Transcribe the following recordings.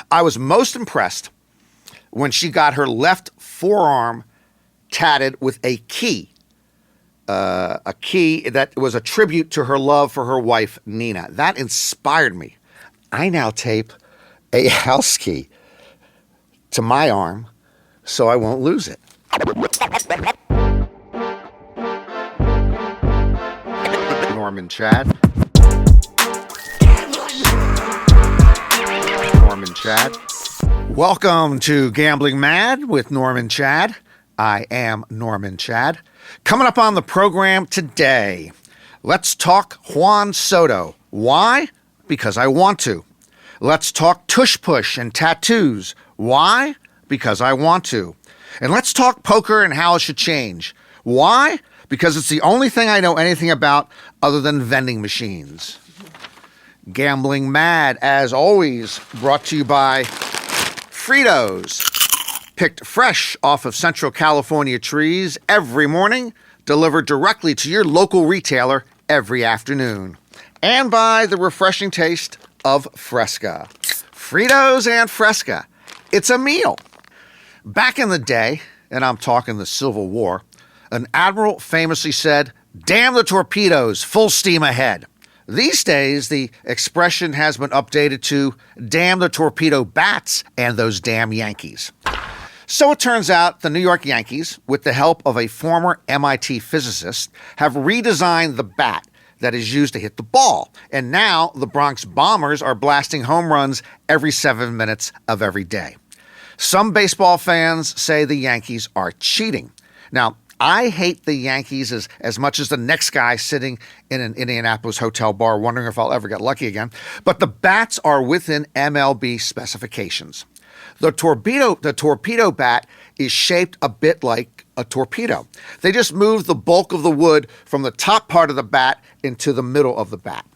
I was most impressed when she got her left forearm tatted with a key that was a tribute to her love for her wife, Nina. That inspired me. I now tape a house key to my arm so I won't lose it. Norman Chad. Norman Chad. Welcome to Gambling Mad with Norman Chad. I am Norman Chad. Coming up on the program today, let's talk Juan Soto. Why? Because I want to. Let's talk tush push and tattoos. Why? Because I want to. And let's talk poker and how it should change. Why? Because it's the only thing I know anything about other than vending machines. Gambling Mad, as always, brought to you by Fritos. Picked fresh off of Central California trees every morning, delivered directly to your local retailer every afternoon. And by the refreshing taste of Fresca. Fritos and Fresca. It's a meal. Back in the day, and I'm talking the Civil War, an admiral famously said, "Damn the torpedoes, full steam ahead." These days, the expression has been updated to, "Damn the torpedo bats and those damn Yankees." So it turns out the New York Yankees, with the help of a former MIT physicist, have redesigned the bat that is used to hit the ball. And now the Bronx Bombers are blasting home runs every 7 minutes of every day. Some baseball fans say the Yankees are cheating. Now, I hate the Yankees as much as the next guy sitting in an Indianapolis hotel bar wondering if I'll ever get lucky again. But the bats are within MLB specifications. The torpedo bat is shaped a bit like a torpedo. They just move the bulk of the wood from the top part of the bat into the middle of the bat.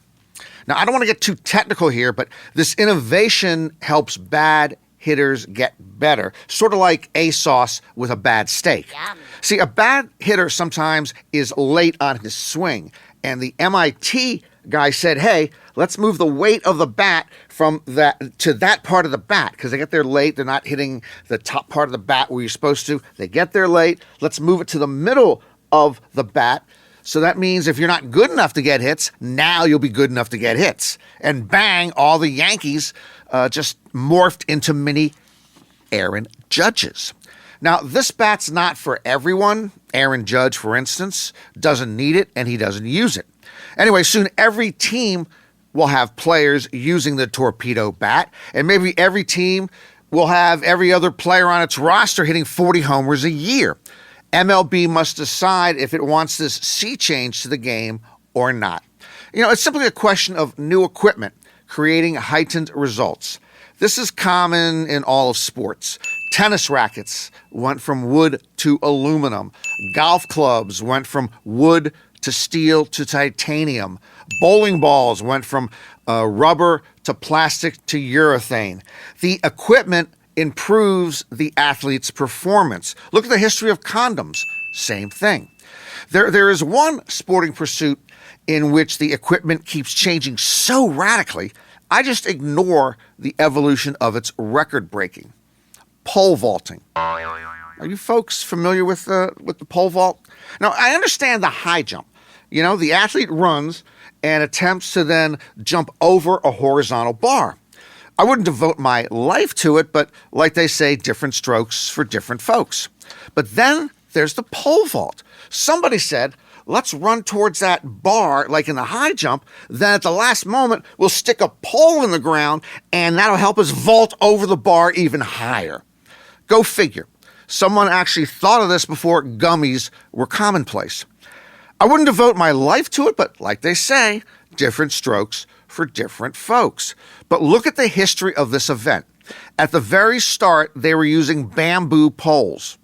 Now, I don't want to get too technical here, but this innovation helps bad hitters get better, sort of like ASOS with a bad steak. Yum. See, a bad hitter sometimes is late on his swing, and the MIT guy said, "Hey, let's move the weight of the bat from that to that part of the bat," because they get there late. They're not hitting the top part of the bat where you're supposed to. They get there late. Let's move it to the middle of the bat. So that means if you're not good enough to get hits, now you'll be good enough to get hits. And bang, all the Yankees just morphed into mini Aaron Judges. Now, this bat's not for everyone. Aaron Judge, for instance, doesn't need it, and he doesn't use it. Anyway, soon every team will have players using the torpedo bat, and maybe every team will have every other player on its roster hitting 40 homers a year. MLB must decide if it wants this sea change to the game or not. You know, it's simply a question of new equipment creating heightened results. This is common in all of sports. Tennis rackets went from wood to aluminum. Golf clubs went from wood to steel to titanium. Bowling balls went from rubber to plastic to urethane. The equipment improves the athlete's performance. Look at the history of condoms. Same thing. There is one sporting pursuit in which the equipment keeps changing so radically, I just ignore the evolution of its record breaking. Pole vaulting. Are you folks familiar with the pole vault? Now, I understand the high jump. You know, the athlete runs and attempts to then jump over a horizontal bar. I wouldn't devote my life to it, but like they say, different strokes for different folks. But then there's the pole vault. Somebody said, let's run towards that bar like in the high jump. Then at the last moment, we'll stick a pole in the ground and that'll help us vault over the bar even higher. Go figure. Someone actually thought of this before gummies were commonplace. I wouldn't devote my life to it, but like they say, different strokes for different folks. But look at the history of this event. At the very start, they were using bamboo poles.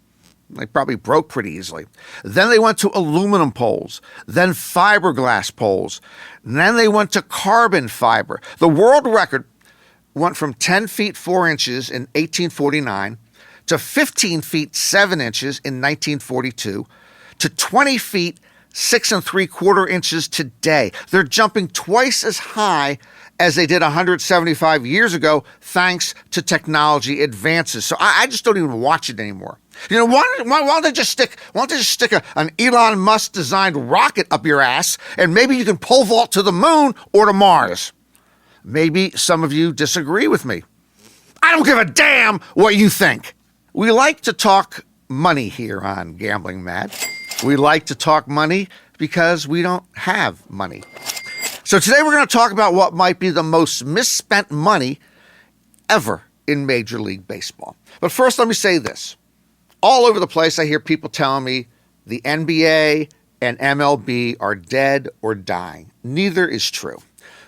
They probably broke pretty easily. Then they went to aluminum poles, then fiberglass poles. And then they went to carbon fiber. The world record went from 10 feet 4 inches in 1849 to 15 feet 7 inches in 1942 to 20 feet 6 3/4 inches today. They're jumping twice as high as they did 175 years ago, thanks to technology advances. So I just don't even watch it anymore. You know, why don't they just stick an Elon Musk designed rocket up your ass, and maybe you can pole vault to the moon or to Mars? Maybe some of you disagree with me. I don't give a damn what you think. We like to talk money here on Gambling Mad. We like to talk money because we don't have money. So today we're going to talk about what might be the most misspent money ever in Major League Baseball. But first, let me say this. All over the place, I hear people telling me the NBA and MLB are dead or dying. Neither is true.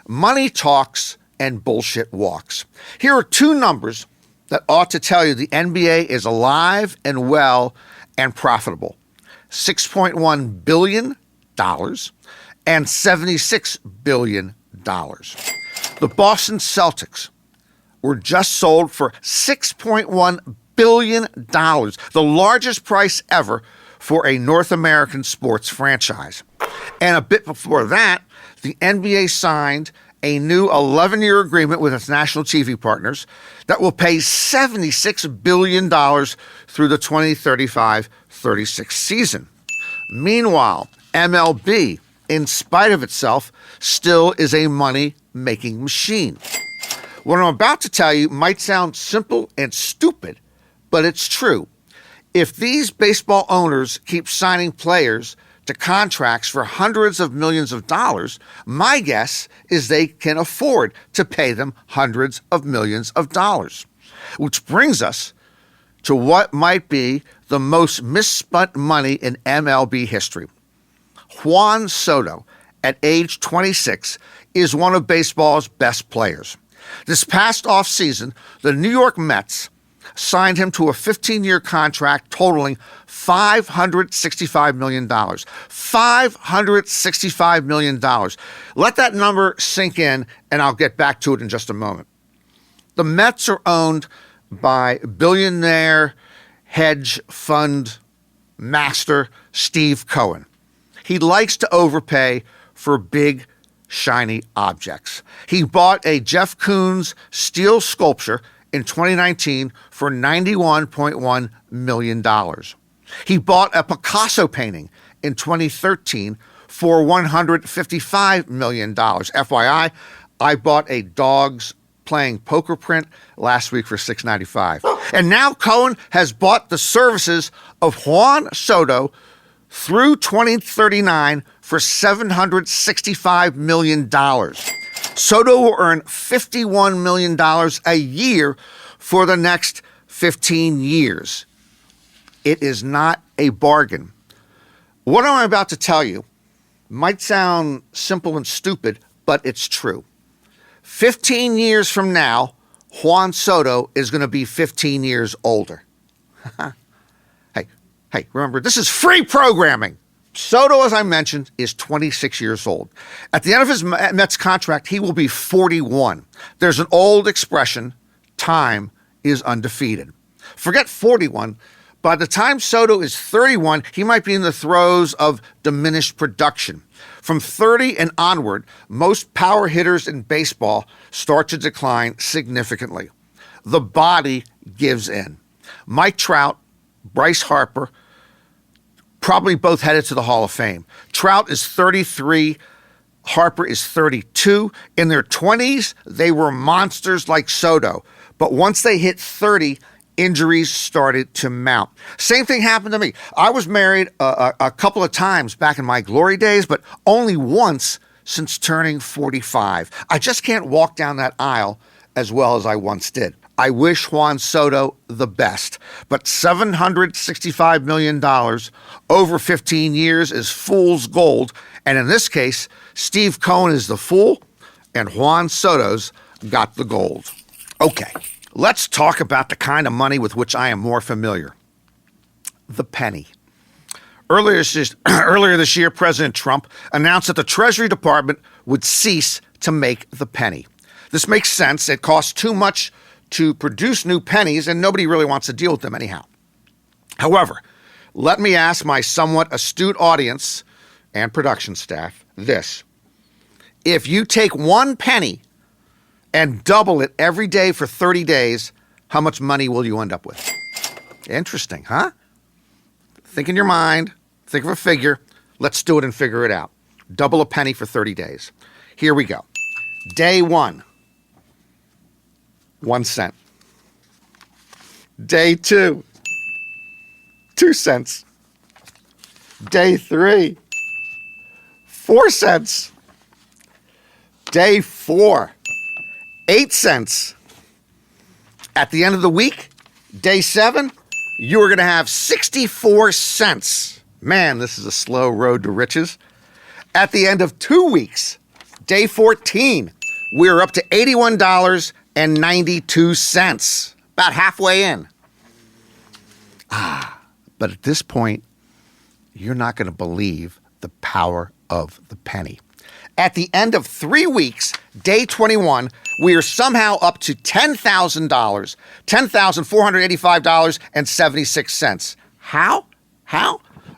Money talks and bullshit walks. Here are two numbers that ought to tell you the NBA is alive and well and profitable. $6.1 billion and $76 billion. The Boston Celtics were just sold for $6.1 billion, the largest price ever for a North American sports franchise. And a bit before that, the NBA signed a new 11-year agreement with its national TV partners that will pay $76 billion through the 2035-36 season. Meanwhile, MLB, in spite of itself, still is a money-making machine. What I'm about to tell you might sound simple and stupid, but it's true. If these baseball owners keep signing players to contracts for hundreds of millions of dollars, my guess is they can afford to pay them hundreds of millions of dollars. Which brings us to what might be the most misspent money in MLB history. Juan Soto, at age 26, is one of baseball's best players. This past offseason, the New York Mets signed him to a 15-year contract totaling $565 million. $565 million. Let that number sink in, and I'll get back to it in just a moment. The Mets are owned by billionaire hedge fund master Steve Cohen. He likes to overpay for big, shiny objects. He bought a Jeff Koons steel sculpture in 2019 for $91.1 million. He bought a Picasso painting in 2013 for $155 million. FYI, I bought a dogs playing poker print last week for $6.95. And now Cohen has bought the services of Juan Soto through 2039 for $765 million. Soto will earn $51 million a year for the next 15 years. It is not a bargain. What I'm about to tell you might sound simple and stupid, but it's true. 15 years from now, Juan Soto is going to be 15 years older. Hey, remember, this is free programming. Soto, as I mentioned, is 26 years old. At the end of his Mets contract, he will be 41. There's an old expression, time is undefeated. Forget 41. By the time Soto is 31, he might be in the throes of diminished production. From 30 and onward, most power hitters in baseball start to decline significantly. The body gives in. Mike Trout, Bryce Harper, probably both headed to the Hall of Fame. Trout is 33, Harper is 32. In their 20s, they were monsters like Soto. But once they hit 30, injuries started to mount. Same thing happened to me. I was married a couple of times back in my glory days, but only once since turning 45. I just can't walk down that aisle as well as I once did. I wish Juan Soto the best, but $765 million over 15 years is fool's gold, and in this case, Steve Cohen is the fool, and Juan Soto's got the gold. Okay, let's talk about the kind of money with which I am more familiar. The penny. Earlier this year, President Trump announced that the Treasury Department would cease to make the penny. This makes sense. It costs too much to produce new pennies, and nobody really wants to deal with them anyhow. However, let me ask my somewhat astute audience and production staff this. If you take one penny and double it every day for 30 days, how much money will you end up with? Interesting, huh? Think in your mind. Think of a figure. Let's do it and figure it out. Double a penny for 30 days. Here we go. Day 1, 1 cent. Day 2, 2 cents. Day 3, 4 cents. Day 4, 8 cents. At the end of the week, day 7, you are going to have 64 cents. Man, this is a slow road to riches. At the end of 2 weeks, day 14, we're up to $81.92, about halfway in. But at this point, you're not going to believe the power of the penny. At the end of 3 weeks, day 21, we are somehow up to $10,000, $10,485.76. How?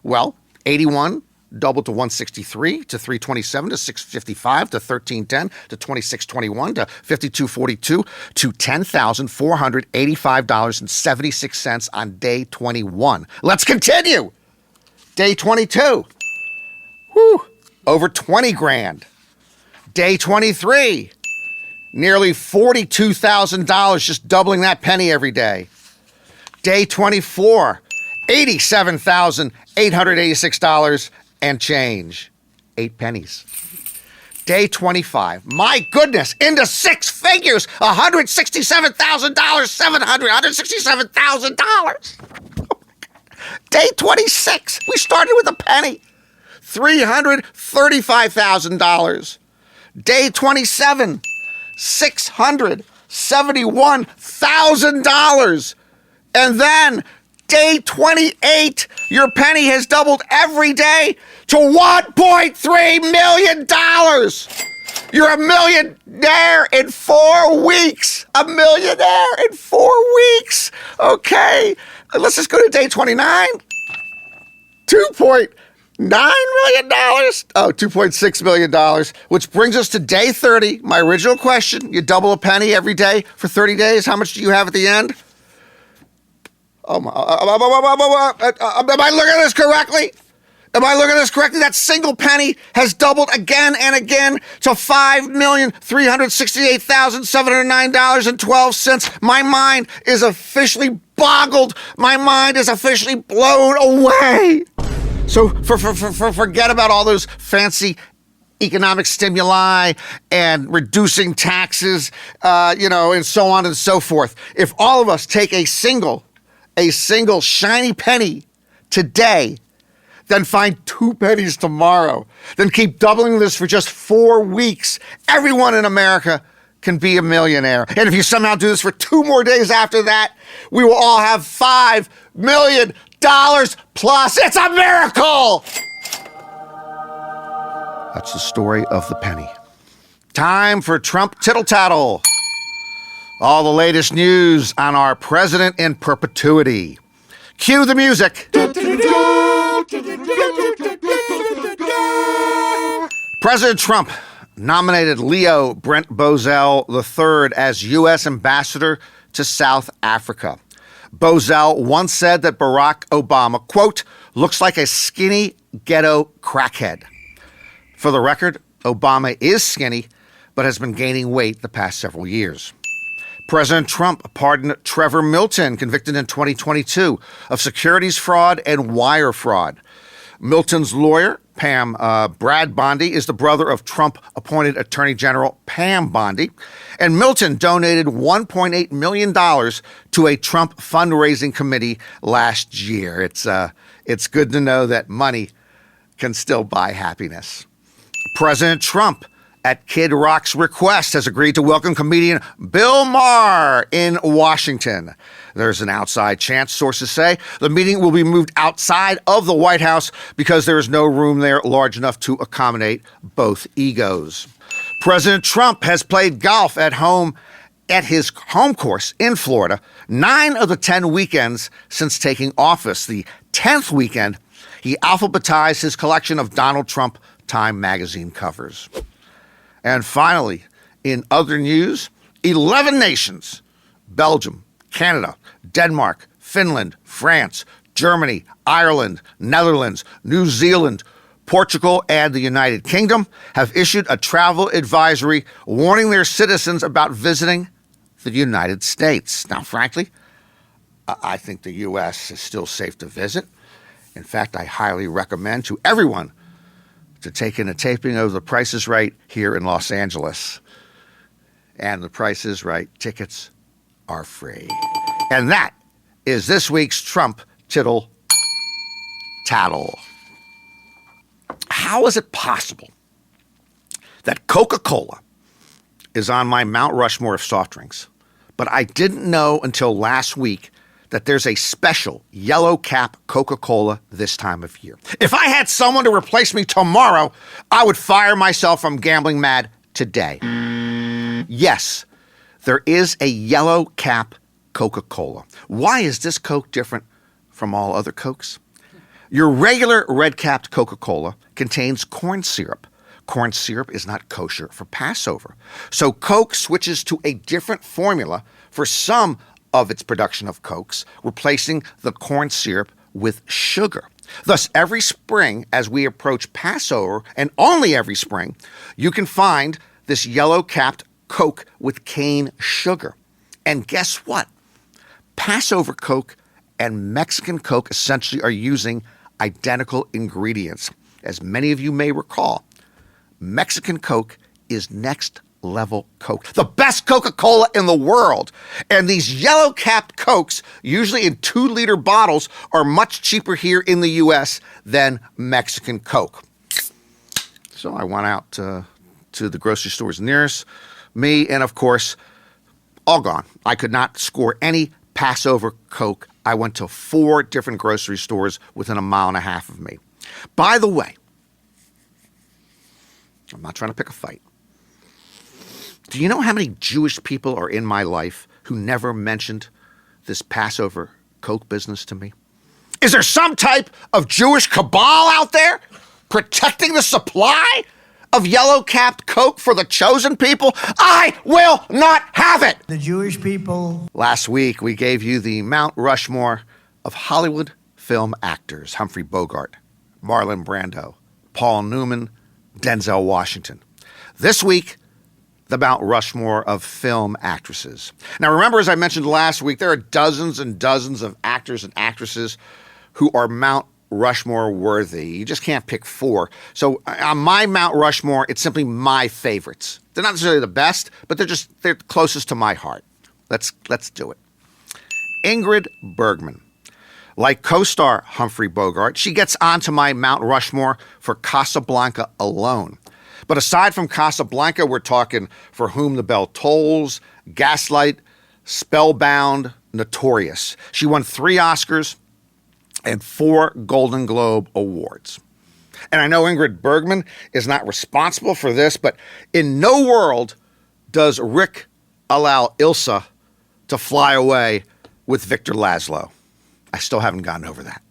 Well, 81 doubled to 163 to 327 to 655 to 1310 to 2621 to 5242 to $10,485.76 on day 21. Let's continue. Day 22. Over 20 grand. Day 23. Nearly $42,000, just doubling that penny every day. Day 24. $87,886 and change. 8 pennies. Day 25. My goodness, into 6 figures. $167,000, $167,000. Day 26. We started with a penny. $335,000. Day 27. $671,000. And then day 28, your penny has doubled every day to $1.3 million. You're a millionaire in 4 weeks. A millionaire in 4 weeks. Okay, let's just go to day 29. $2.9 million. Oh, $2.6 million, which brings us to day 30. My original question, you double a penny every day for 30 days. How much do you have at the end? Am I looking at this correctly? That single penny has doubled again and again to $5,368,709.12. My mind is officially boggled. My mind is officially blown away. So forget about all those fancy economic stimuli and reducing taxes, and so on and so forth. If all of us take a single shiny penny today, then find 2 pennies tomorrow, then keep doubling this for just 4 weeks, everyone in America can be a millionaire. And if you somehow do this for 2 more days after that, we will all have $5 million plus. It's a miracle! That's the story of the penny. Time for Trump tittle tattle. All the latest news on our president in perpetuity. Cue the music. President Trump nominated Leo Brent Bozell III as U.S. ambassador to South Africa. Bozell once said that Barack Obama, quote, looks like a skinny ghetto crackhead. For the record, Obama is skinny, but has been gaining weight the past several years. President Trump pardoned Trevor Milton, convicted in 2022 of securities fraud and wire fraud. Milton's lawyer, Brad Bondi, is the brother of Trump-appointed Attorney General Pam Bondi, and Milton donated $1.8 million to a Trump fundraising committee last year. It's good to know that money can still buy happiness. President Trump, at Kid Rock's request, has agreed to welcome comedian Bill Maher in Washington. There's an outside chance, sources say, the meeting will be moved outside of the White House because there is no room there large enough to accommodate both egos. President Trump has played golf at his home course in Florida 9 of the 10 weekends since taking office. The 10th weekend, he alphabetized his collection of Donald Trump Time magazine covers. And finally, in other news, 11 nations, Belgium, Canada, Denmark, Finland, France, Germany, Ireland, Netherlands, New Zealand, Portugal, and the United Kingdom have issued a travel advisory warning their citizens about visiting the United States. Now, frankly, I think the U.S. is still safe to visit. In fact, I highly recommend to everyone to take in a taping of The Price is Right here in Los Angeles. And The Price is Right tickets are free. And that is this week's Trump Tittle Tattle. How is it possible that Coca-Cola is on my Mount Rushmore of soft drinks, but I didn't know until last week that there's a special yellow cap Coca-Cola this time of year? If I had someone to replace me tomorrow, I would fire myself from Gambling Mad today. Yes, there is a yellow cap Coca-Cola. Why is this Coke different from all other Cokes? Your regular red-capped Coca-Cola contains corn syrup. Corn syrup is not kosher for Passover. So Coke switches to a different formula for some of its production of Cokes, replacing the corn syrup with sugar. Thus, every spring as we approach Passover, and only every spring, you can find this yellow-capped Coke with cane sugar. And guess what? Passover Coke and Mexican Coke essentially are using identical ingredients. As many of you may recall, Mexican Coke is next level Coke, the best Coca-Cola in the world. And these yellow-capped Cokes, usually in 2-liter bottles, are much cheaper here in the U.S. than Mexican Coke. So I went out to the grocery stores nearest me, and of course, all gone. I could not score any Passover Coke. I went to 4 different grocery stores within a mile and a half of me. By the way, I'm not trying to pick a fight. Do you know how many Jewish people are in my life who never mentioned this Passover Coke business to me? Is there some type of Jewish cabal out there protecting the supply of yellow-capped Coke for the chosen people? I will not have it! The Jewish people. Last week, we gave you the Mount Rushmore of Hollywood film actors: Humphrey Bogart, Marlon Brando, Paul Newman, Denzel Washington. This week, the Mount Rushmore of film actresses. Now, remember, as I mentioned last week, there are dozens and dozens of actors and actresses who are Mount Rushmore worthy. You just can't pick 4. So on my Mount Rushmore, it's simply my favorites. They're not necessarily the best, but they're closest to my heart. Let's do it. Ingrid Bergman. Like co-star Humphrey Bogart, she gets onto my Mount Rushmore for Casablanca alone. But aside from Casablanca, we're talking For Whom the Bell Tolls, Gaslight, Spellbound, Notorious. She won 3 Oscars and 4 Golden Globe Awards. And I know Ingrid Bergman is not responsible for this, but in no world does Rick allow Ilsa to fly away with Victor Laszlo. I still haven't gotten over that.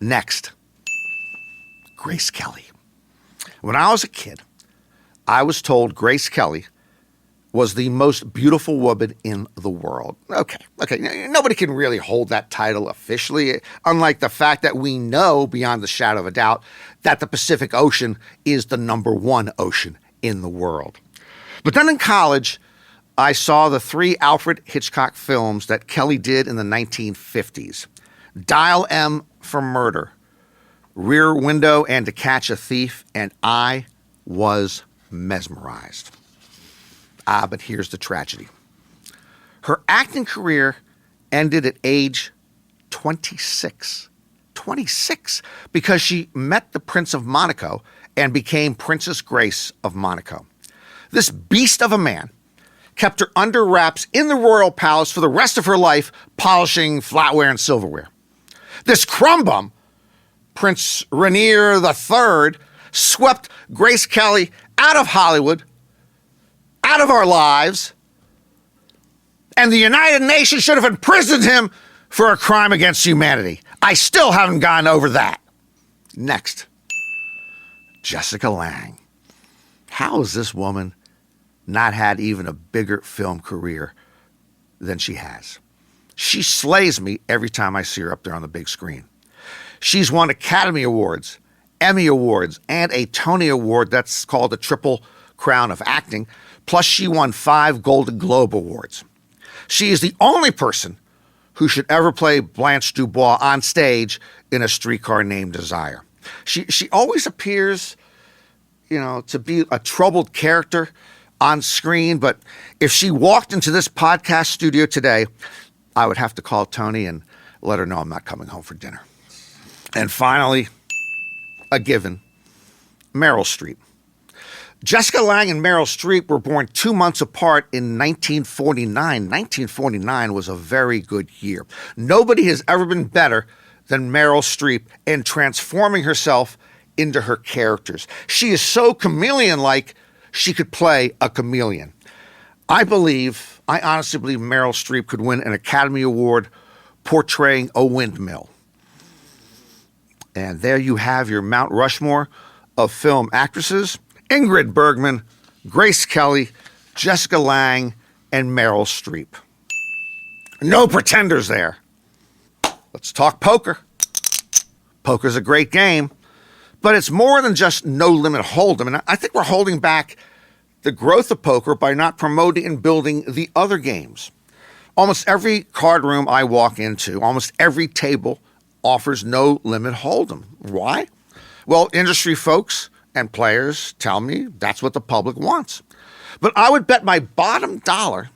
Next, Grace Kelly. When I was a kid, I was told Grace Kelly was the most beautiful woman in the world. Okay. Nobody can really hold that title officially, unlike the fact that we know beyond the shadow of a doubt that the Pacific Ocean is the #1 ocean in the world. But then in college, I saw the 3 Alfred Hitchcock films that Kelly did in the 1950s. Dial M for Murder, Rear Window, and To Catch a Thief, and I was mesmerized. But here's the tragedy. Her acting career ended at age 26. 26, because she met the Prince of Monaco and became Princess Grace of Monaco. This beast of a man kept her under wraps in the royal palace for the rest of her life, polishing flatware and silverware. This crumbum, Prince Rainier III, swept Grace Kelly out of Hollywood, out of our lives, and the United Nations should have imprisoned him for a crime against humanity. I still haven't gotten over that. Next, Jessica Lange. How is this woman not had even a bigger film career than she has. She slays me every time I see her up there on the big screen. She's won Academy Awards, Emmy Awards, and a Tony Award that's called the Triple Crown of Acting, plus she won 5 Golden Globe Awards. She is the only person who should ever play Blanche Dubois on stage in A Streetcar Named Desire. She always appears, to be a troubled character on screen, but if she walked into this podcast studio today, I would have to call Tony and let her know I'm not coming home for dinner. And finally, a given, Meryl Streep. Jessica Lange and Meryl Streep were born 2 months apart in 1949. 1949 was a very good year. Nobody has ever been better than Meryl Streep in transforming herself into her characters. She is so chameleon-like, she could play a chameleon. I honestly believe Meryl Streep could win an Academy Award portraying a windmill. And there you have your Mount Rushmore of film actresses: Ingrid Bergman, Grace Kelly, Jessica Lange, and Meryl Streep. No pretenders there. Let's talk poker. Poker's a great game, but it's more than just no-limit hold'em. And I think we're holding back the growth of poker by not promoting and building the other games. Almost every card room I walk into, almost every table offers no-limit hold'em. Why? Well, industry folks and players tell me that's what the public wants. But I would bet my bottom dollar,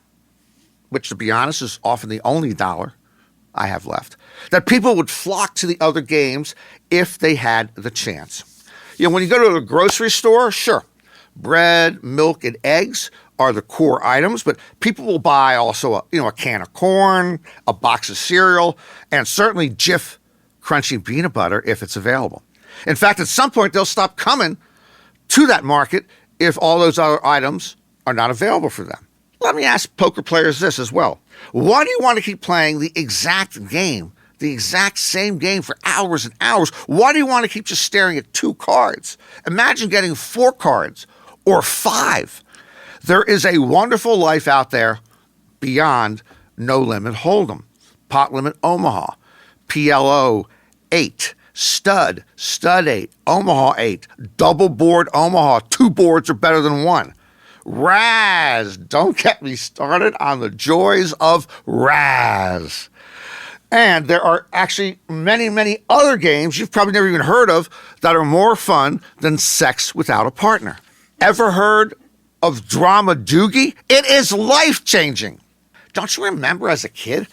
which to be honest is often the only dollar I have left, that people would flock to the other games if they had the chance. When you go to a grocery store, sure, bread, milk, and eggs are the core items, but people will buy also a can of corn, a box of cereal, and certainly Jif crunchy peanut butter if it's available. In fact, at some point, they'll stop coming to that market if all those other items are not available for them. Let me ask poker players this as well. Why do you want to keep playing the exact game, the exact same game for hours and hours? Why do you want to keep just staring at 2 cards? Imagine getting 4 cards or 5. There is a wonderful life out there beyond No Limit Hold'em, Pot Limit Omaha, PLO 8, Stud 8, Omaha 8, Double Board Omaha. 2 boards are better than 1. Raz. Don't get me started on the joys of Raz. And there are actually many, many other games you've probably never even heard of that are more fun than Sex Without a Partner. Ever heard of Drama Doogie? It is life-changing. Don't you remember as a kid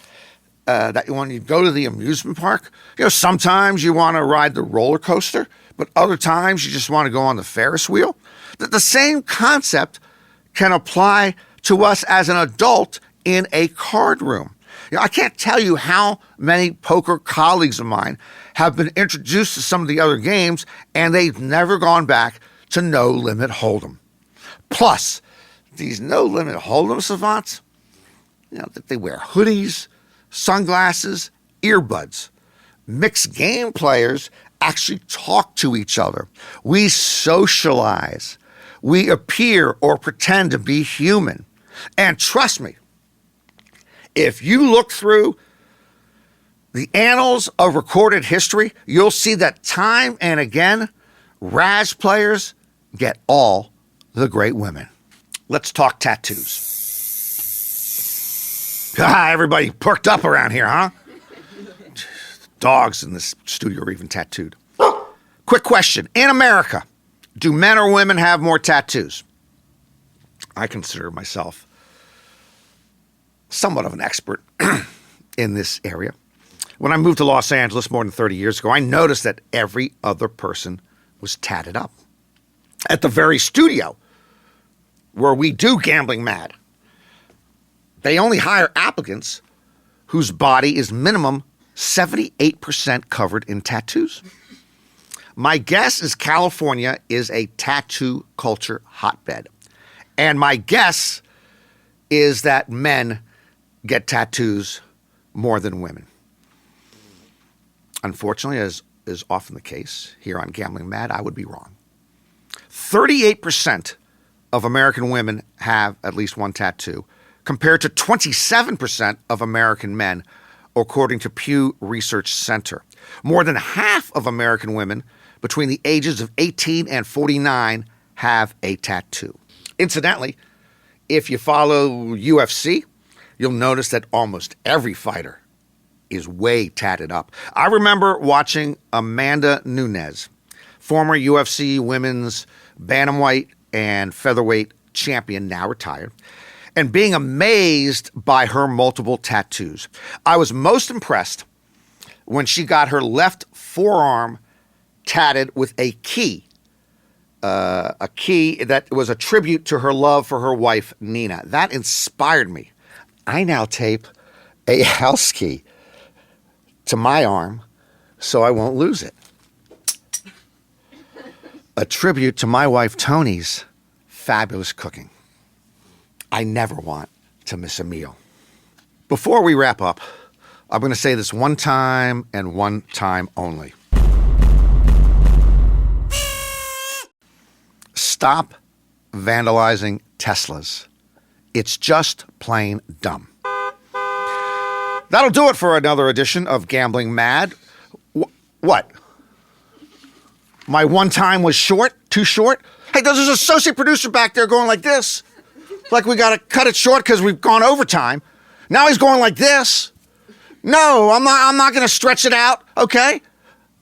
that when you go to the amusement park, sometimes you want to ride the roller coaster, but other times you just want to go on the Ferris wheel? The same concept can apply to us as an adult in a card room. I can't tell you how many poker colleagues of mine have been introduced to some of the other games, and they've never gone back to No Limit Hold'em. Plus, these No Limit Hold'em savants, they wear hoodies, sunglasses, earbuds. Mixed game players actually talk to each other. We socialize. We appear or pretend to be human. And trust me, if you look through the annals of recorded history, you'll see that time and again, Raz players get all the great women. Let's talk tattoos. Everybody perked up around here, huh? Dogs in this studio are even tattooed. Quick question. In America, do men or women have more tattoos? I consider myself somewhat of an expert in this area. When I moved to Los Angeles more than 30 years ago, I noticed that every other person was tatted up. At the very studio where we do Gambling Mad, they only hire applicants whose body is minimum 78% covered in tattoos. My guess is California is a tattoo culture hotbed. And my guess is that men get tattoos more than women. Unfortunately, as is often the case here on Gambling Mad, I would be wrong. 38% of American women have at least one tattoo, compared to 27% of American men, according to Pew Research Center. More than half of American women between the ages of 18 and 49 have a tattoo. Incidentally, if you follow UFC, you'll notice that almost every fighter is way tatted up. I remember watching Amanda Nunes, former UFC women's bantamweight and featherweight champion, now retired, and being amazed by her multiple tattoos. I was most impressed when she got her left forearm tatted with a key that was a tribute to her love for her wife, Nina. That inspired me. I now tape a house key to my arm so I won't lose it. A tribute to my wife, Tony's fabulous cooking. I never want to miss a meal. Before we wrap up, I'm going to say this one time and one time only. Stop vandalizing Teslas. It's just plain dumb. That'll do it for another edition of Gambling Mad. What? My one time was short? Too short? Hey, there's an associate producer back there going like this. Like we got to cut it short because we've gone overtime. Now he's going like this. No, I'm not going to stretch it out, okay?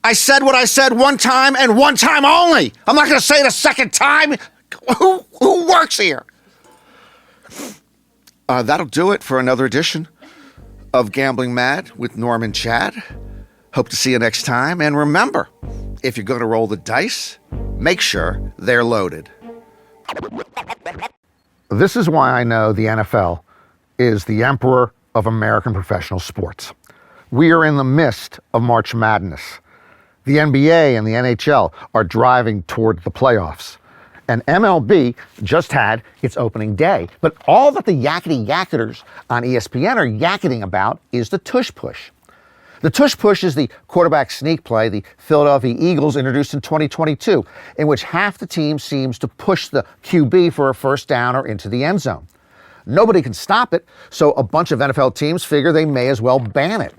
I said what I said one time and one time only. I'm not going to say it a second time. Who works here? That'll do it for another edition of Gambling Mad with Norm and Chad. Hope to see you next time. And remember, if you're going to roll the dice, make sure they're loaded. This is why I know the NFL is the emperor of American professional sports. We are in the midst of March Madness. The NBA and the NHL are driving toward the playoffs. And MLB just had its opening day. But all that the yakety-yacketers on ESPN are yakketing about is the tush push. The tush push is the quarterback sneak play the Philadelphia Eagles introduced in 2022, in which half the team seems to push the QB for a first down or into the end zone. Nobody can stop it, so a bunch of NFL teams figure they may as well ban it.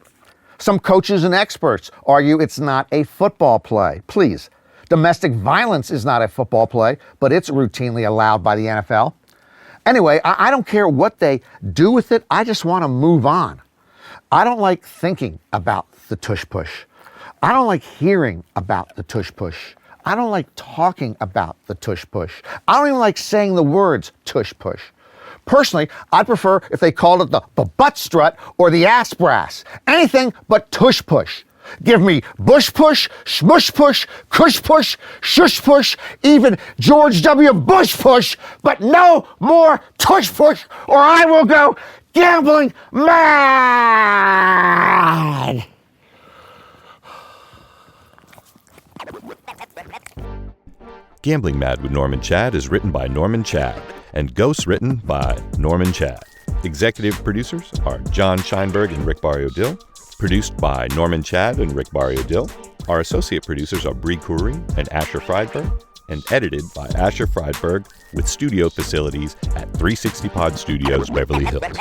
Some coaches and experts argue it's not a football play. Please, domestic violence is not a football play, but it's routinely allowed by the NFL. Anyway, I don't care what they do with it. I just want to move on. I don't like thinking about the tush push. I don't like hearing about the tush push. I don't like talking about the tush push. I don't even like saying the words tush push. Personally, I'd prefer if they called it the butt strut or the ass brass. Anything but tush push. Give me bush push, smush push, cush push, shush push, even George W. Bush push, but no more tush push or I will go gambling mad. Gambling Mad with Norm and Chad is written by Norm and Chad and ghost-written by Norm and Chad. Executive producers are John Scheinberg and Rick Barrio-Dill. Produced by Norman Chad and Rick Barrio-Dill. Our associate producers are Bree Khoury and Asher Friedberg, and edited by Asher Friedberg with studio facilities at 360 Pod Studios, Beverly Hills.